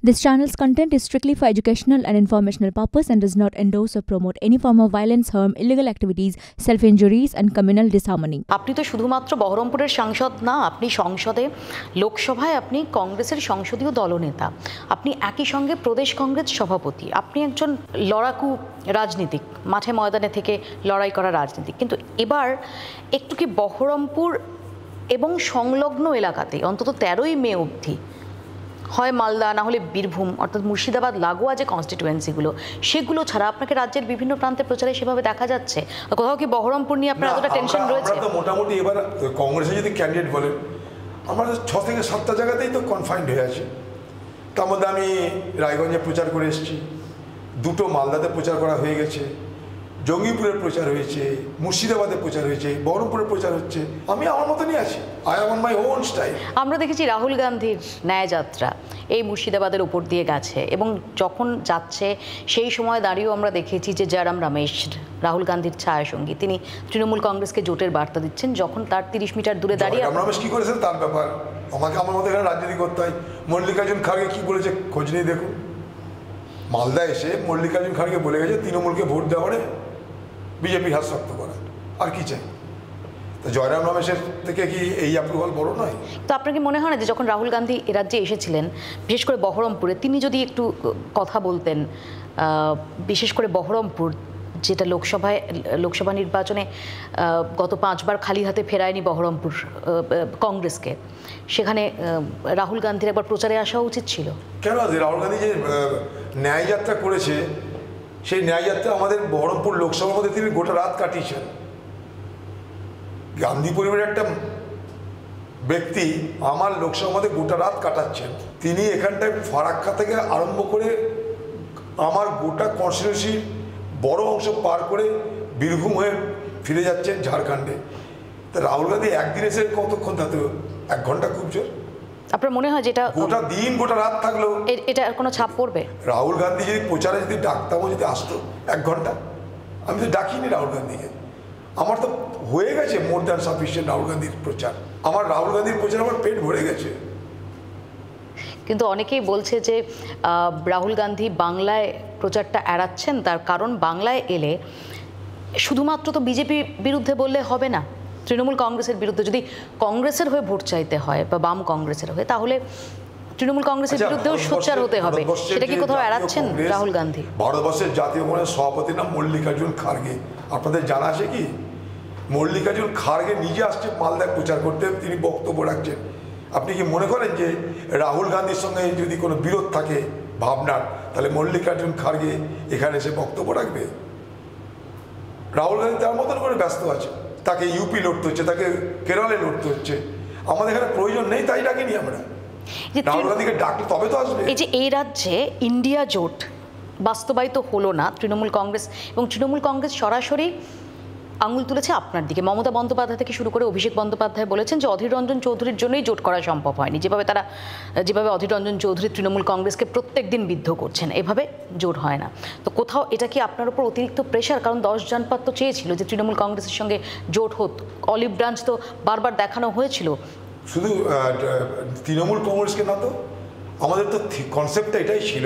This channel's content is strictly for educational and informational purpose and does not endorse or promote any form of violence, harm, illegal activities, self-injuries and communal disharmony. আপনি তো শুধুমাত্র বহরমপুরের সাংসদ না, আপনি সংসদে লোকসভায় আপনি কংগ্রেসের সংসদীয় দলনেতা, আপনি একই সঙ্গে প্রদেশ কংগ্রেস সভাপতি, আপনি একজন লড়াকু রাজনীতিক, মাঠে ময়দানে থেকে লড়াই করা রাজনীতিক। কিন্তু এবার একটু কি বহরমপুর এবং সংলগ্ন এলাকাতে অন্তত 13ই মে অবধি হয় মালদা না হলে বীরভূম অর্থাৎ মুর্শিদাবাদ লাগোয়া যে কনস্টিটুয়েন্সিগুলো সেগুলো ছাড়া আপনাকে রাজ্যের বিভিন্ন প্রান্তে প্রচারে সেভাবে দেখা যাচ্ছে। কোথাও কি বহরমপুর নিয়ে আপনার এতটা টেনশন রয়েছে? আমরা তো মোটামুটি এবার কংগ্রেসে যদি ক্যান্ডিডেট বলেন আমরা 6 থেকে 7টা জায়গাতেই তো কনফাইন্ড হয়ে আছি। তার মধ্যে আমি রায়গঞ্জে প্রচার করে এসেছি, 2টো মালদাতে প্রচার করা হয়ে গেছে, জঙ্গিপুরের প্রচার হয়েছে, মুর্শিদাবাদে প্রচার হয়েছে, বহরমপুরের প্রচার হচ্ছে। আমি আমার মতনই আছি, I am on my own style. আমরা দেখেছি রাহুল গান্ধীর ন্যায়যাত্রা এই মুর্শিদাবাদের উপর দিয়ে গেছে এবং যখন যাচ্ছে সেই সময় দাঁড়িয়েও আমরা দেখেছি যে জয়রাম রমেশ, রাহুল গান্ধীর ছায়াসঙ্গী, তিনি তৃণমূল কংগ্রেসকে জোটের বার্তা দিচ্ছেন যখন তার 30 মিটার দূরে দাঁড়িয়ে। জয়রাম রমেশ কী করেছেন তার ব্যাপার, আমাকে আমার মতো এখানে রাজনীতি করতে হয়। মল্লিকার্জুন খাড়গে কী বলেছে খোঁজ নিয়ে দেখুন। মালদা এসে মল্লিকার্জুন খাড়গে বলে গেছে তৃণমূলকে ভোট দেওয়ারে বিজেপির হাত শক্ত করা, আর কি চাই? তো জয়রাম রমেশের থেকে কি এই অ্যাপ্রুভাল বড় নয়? তো আপনার কি মনে হয় না যে যখন রাহুল গান্ধী এ রাজ্যে এসেছিলেন, বিশেষ করে বহরমপুরে, তিনি যদি একটু কথা বলতেন, বিশেষ করে বহরমপুর যেটা লোকসভা নির্বাচনে গত 5 বার খালি হাতে ফেরায়নি বহরমপুর কংগ্রেসকে, সেখানে রাহুল গান্ধীর একবার প্রচারে আসা উচিত ছিল। কেন? রাহুল গান্ধী যে ন্যায়যাত্রা করেছে সেই ন্যায়যাত্রা আমাদের বহরমপুর লোকসভার মধ্যে তিনি গোটা রাত কাটিয়েছেন। গান্ধী পরিবারের একটা ব্যক্তি আমার লোকসভার মধ্যে গোটা রাত কাটাচ্ছেন। তিনি এখানটায় ফারাক্কা থেকে আরম্ভ করে আমার গোটা কনস্টিটিউন্সির বড় অংশ পার করে বীরভূম হয়ে ফিরে যাচ্ছেন ঝাড়খণ্ডে। তা রাহুল গান্ধী একদিন এসে কতক্ষণ থাকতে? 1 ঘন্টা খুব জোর। আপনার মনে হয় যেটা গোটা দিন গোটা রাত থাকলো এটা কোনো ছাপ পড়বে? রাহুল গান্ধী যদি প্রচারে যদি ডাকতামও, যদি আসতো 1 ঘন্টা, আমি তো ডাকিনি রাহুল গান্ধীকে। আমার তো হয়ে গেছে মোর দ্যান সাফিসিয়েন্ট রাহুল গান্ধীর প্রচার। আমার রাহুল গান্ধীর প্রচার আমার পেট ভরে গেছে। কিন্তু অনেকেই বলছে যে রাহুল গান্ধী বাংলায় প্রচারটা এড়াচ্ছেন, তার কারণ বাংলায় এলে শুধুমাত্র তো বিজেপি বিরুদ্ধে বললে হবে না, তৃণমূল কংগ্রেসের বিরুদ্ধে যদি কংগ্রেসের হয়ে ভোট চাইতে হয় বা বাম কংগ্রেসের হয়ে, তাহলে তৃণমূল কংগ্রেসের বিরুদ্ধেও সোচ্চার হতে হবে। সেটা কি কোথাও এড়াচ্ছেন রাহুল গান্ধী? ভারতবর্ষের জাতীয় কংগ্রেসের সভাপতির নাম মল্লিকার্জুন খাড়গে। আপনাদের জানা আছে কি? মল্লিকার্জুন খাড়গে নিজে আসছে মালদায় প্রচার করতে, তিনি বক্তব্য রাখছেন। আপনি কি মনে করেন যে রাহুল গান্ধীর সঙ্গে যদি কোনো বিরোধ থাকে ভাবনার, তাহলে মল্লিকার্জুন খাড়গে এখানে এসে বক্তব্য রাখবে? রাহুল গান্ধী তার মতন করে ব্যস্ত আছে, তাকে ইউপি লড়তে হচ্ছে, তাকে কেরলে লড়তে হচ্ছে। আমাদের এখানে প্রয়োজন নেই, তাই ডাকিনি আমরা। রাহুল গান্ধীকে ডাকলে তবে তো আসবে। এই যে এই রাজ্যে ইন্ডিয়া জোট বাস্তবায়িত হলো না, তৃণমূল কংগ্রেস এবং তৃণমূল কংগ্রেস সরাসরি আঙুল তুলেছে আপনার দিকে। মমতা বন্দ্যোপাধ্যায় থেকে শুরু করে অভিষেক বন্দ্যোপাধ্যায় বলেছেন যে অধীর রঞ্জন চৌধুরীর জন্যই জোট করা সম্ভব হয়নি। যেভাবে অধীর রঞ্জন চৌধুরী তৃণমূল কংগ্রেসকে প্রত্যেক দিন বিদ্ধ করছেন, এভাবে জোট হয় না। তো কোথাও এটা কি আপনার উপর অতিরিক্ত প্রেশার? কারণ 10 জনপদ তো চেয়েছিল যে তৃণমূল কংগ্রেসের সঙ্গে জোট হোক, অলিভ ব্রাঞ্চ তো বারবার দেখানো হয়েছিল। শুধু তৃণমূল কংগ্রেসকে না, তো আমাদের তো কনসেপ্টটা এটাই ছিল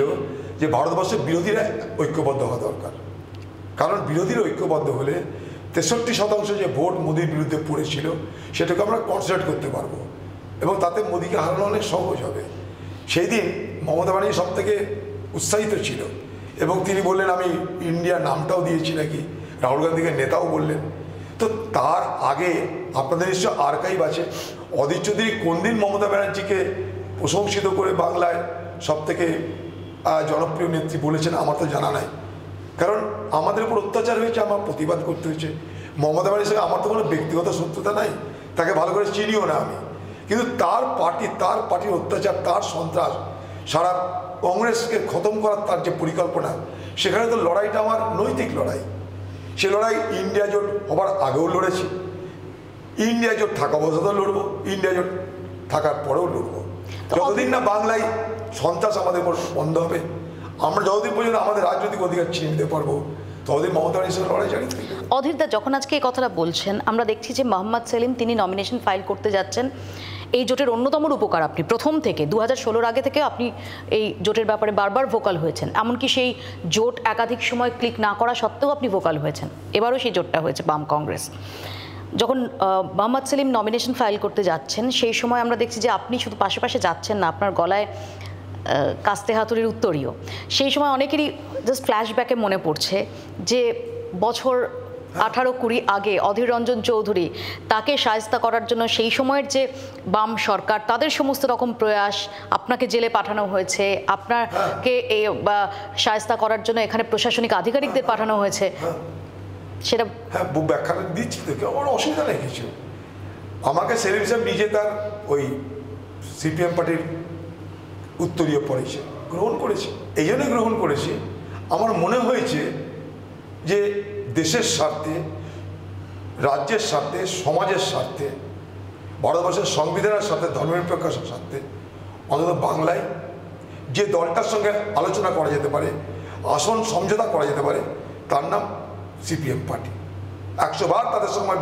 যে ভারতবর্ষের বিরোধীরা ঐক্যবদ্ধ হওয়া দরকার। কারণ বিরোধীরা ঐক্যবদ্ধ হলে 63% যে ভোট মোদির বিরুদ্ধে পড়েছিল সেটাকে আমরা কনসেন্ট্রেট করতে পারবো এবং তাতে মোদিকে হারানো অনেক সহজ হবে। সেই দিন মমতা ব্যানার্জি সব থেকে উৎসাহিত ছিল এবং তিনি বললেন আমি ইন্ডিয়া নামটাও দিয়েছি নাকি, রাহুল গান্ধীকে নেতাও বললেন। তো তার আগে আপনাদের নিশ্চয় আর্কাইভ আছে, অধীর চৌধুরী কোন দিন মমতা ব্যানার্জিকে প্রশংসিত করে বাংলায় সব থেকে জনপ্রিয় নেত্রী বলেছেন আমার তো জানা নাই। কারণ আমাদের উপর অত্যাচার হয়েছে, আমার প্রতিবাদ করতে হয়েছে। মমতা ব্যানার্জির সঙ্গে আমার তো কোনো ব্যক্তিগত শত্রুতা নাই, তাকে ভালো করে চিনিও না আমি, কিন্তু তার পার্টির অত্যাচার, তার সন্ত্রাস, সারা কংগ্রেসকে খতম করার তার যে পরিকল্পনা, সেখানে তো লড়াইটা আমার নৈতিক লড়াই। সে লড়াই ইন্ডিয়া জোট হবার আগেও লড়েছি, ইন্ডিয়া জোট থাকা অবস্থাতেও লড়বো, ইন্ডিয়া জোট থাকার পরেও লড়বো। যতদিন না বাংলায় সন্ত্রাস আমাদের উপর বন্ধ হবে, আমরা যতদিন পর্যন্ত আমাদের রাজনৈতিক অধিকার ছিনিয়ে নিতে পারবো, ততদিন মমতা ব্যানার্জির সঙ্গে লড়াই জারি থাকবে। অধীরদা, যখন আজকে এই কথাটা বলছেন, আমরা দেখছি যে মোহাম্মদ সেলিম তিনি নমিনেশন ফাইল করতে যাচ্ছেন এই জোটের অন্যতম উপকার আপনি প্রথম থেকে 2016 আগে থেকে আপনি এই জোটের ব্যাপারে বারবার ভোকাল হয়েছেন, এমনকি সেই জোট একাধিক সময় ক্লিক না করা সত্ত্বেও আপনি ভোকাল হয়েছেন। এবারও সেই জোটটা হয়েছে বাম কংগ্রেস। যখন মোহাম্মদ সেলিম নমিনেশন ফাইল করতে যাচ্ছেন সেই সময় আমরা দেখছি যে আপনি শুধু পাশে পাশে যাচ্ছেন না, আপনার গলায় কাস্তে হাতুড়ির উত্তরীয়। সেই সময় অনেকেরই জাস্ট ফ্ল্যাশব্যাকে মনে পড়ছে যে বছর 18-20 আগে অধীর রঞ্জন চৌধুরী, তাকে শায়েস্তা করার জন্য সেই সময়ের যে বাম সরকার, তাদের সমস্ত রকম প্রয়াস, আপনাকে জেলে পাঠানো হয়েছে, আপনাকে এই শায়েস্তা করার জন্য এখানে প্রশাসনিক আধিকারিকদের পাঠানো হয়েছে, সেটা ব্যাখ্যা দিচ্ছি তো, আমার অসুবিধা নেই কিছু। আমাকে সেলিম সাহেব নিজে তার ওই সিপিএম পার্টির উত্তরীয় পড়েছে, গ্রহণ করেছে। এই জন্যই গ্রহণ করেছি, আমার মনে হয়েছে যে দেশের স্বার্থে, রাজ্যের স্বার্থে, সমাজের স্বার্থে, ভারতবর্ষের সংবিধানের স্বার্থে, ধর্মনিরপেক্ষতার স্বার্থে অন্তত বাংলায় যে দলটার সঙ্গে আলোচনা করা যেতে পারে, আসন সমঝোতা করা যেতে পারে, তার নাম সিপিএম পার্টি। 100 বার তাদের সঙ্গে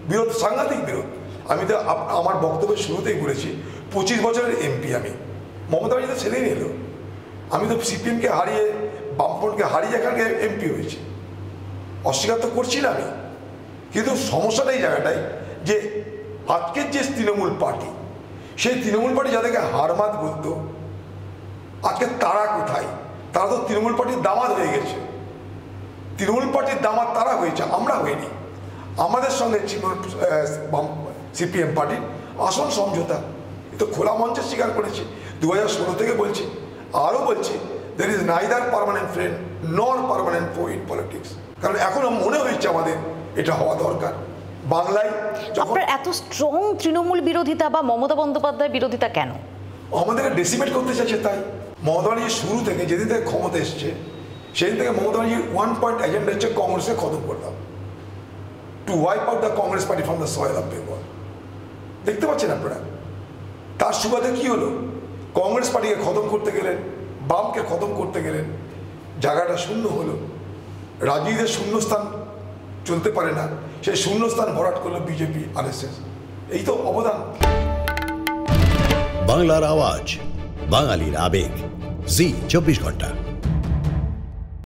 বিরোধ, সাংঘাতিক বিরোধ। আমি তো আমার বক্তব্যের শুরুতেই বলেছি 25 বছরের এমপি আমি। মমতা ব্যানার্জি তো ছেড়েই নিল, আমি তো সিপিএমকে হারিয়ে, বামফ্রন্টকে হারিয়ে এখানে এমপি হয়েছি, অস্বীকার তো করছি না আমি। কিন্তু সমস্যাটা এই জায়গাটাই যে আজকের যে তৃণমূল পার্টি, সেই তৃণমূল পার্টি যাদেরকে হারমাত বলতো, আজকে তারা কোথায়? তারা তো তৃণমূল পার্টির দামাত হয়ে গেছে। তৃণমূল পার্টির দামাত তারা হয়েছে, আমরা হইনি। আমাদের সঙ্গে সিপিএম পার্টির আসন সমঝোতা, তো খোলা মঞ্চে স্বীকার করেছি। 2016 থেকে বলছি, আরও বলছি, there is neither permanent friend nor permanent foe in politics। কারণ এখনো মনে হচ্ছে আমাদের এটা হওয়া দরকার বাংলায়। আপনার এত স্ট্রং তৃণমূল বিরোধিতা বা মমতা বন্দ্যোপাধ্যায় বিরোধিতা কেন? আমাদেরকে ডেসিমেট করতে চাইছে তাই। মমতা ব্যানার্জি শুরু থেকে, যেদিন থেকে ক্ষমতা এসছে সেদিন থেকে মমতা ব্যানার্জির 1 পয়েন্ট এজেন্ডা হচ্ছে কংগ্রেসকে খতম করতাম, to wipe out the Congress party from the soil of Bengal. দেখতে পাচ্ছেন আপনারা, তার সুবাদে কি হলো? কংগ্রেস পার্টিকে খতম করতে গেলেন, বামকে খতম করতে গেলেন, জায়গাটা শূন্য হলো। রাজনীতিতে শূন্যস্থান চলতে পারে না, সেই শূন্যস্থান ভরাট করলো বিজেপি, আরএসএস। এই তো অবদান। বাংলার আওয়াজ, বাঙালির আবেগ, জি 24 ঘন্টা।